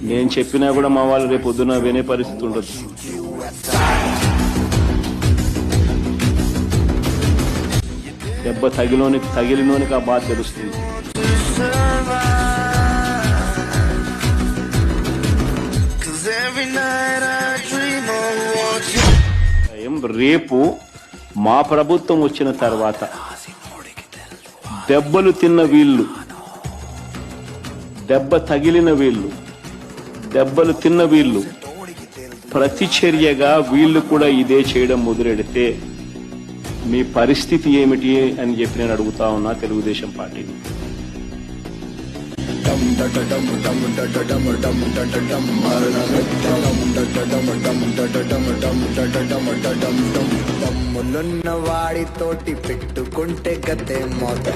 నేను చెప్పినా కూడా మా వాళ్ళు రేపు పొద్దున వినే పరిస్థితి ఉండదు. దెబ్బ తగిలినోనికి ఆ బాధ తెలుస్తుంది. రేపు మా ప్రభుత్వం వచ్చిన తర్వాత దెబ్బలు తిన్న వీళ్ళు, దెబ్బలు తిన్న వీళ్ళు ప్రతిచర్యగా వీళ్ళు కూడా ఇదే చేయడం మొదలెడితే మీ పరిస్థితి ఏమిటి అని చెప్పి నేను అడుగుతా ఉన్నా తెలుగుదేశం పార్టీ. వాడితోటి పెట్టుకుంటే గతే మోతీ.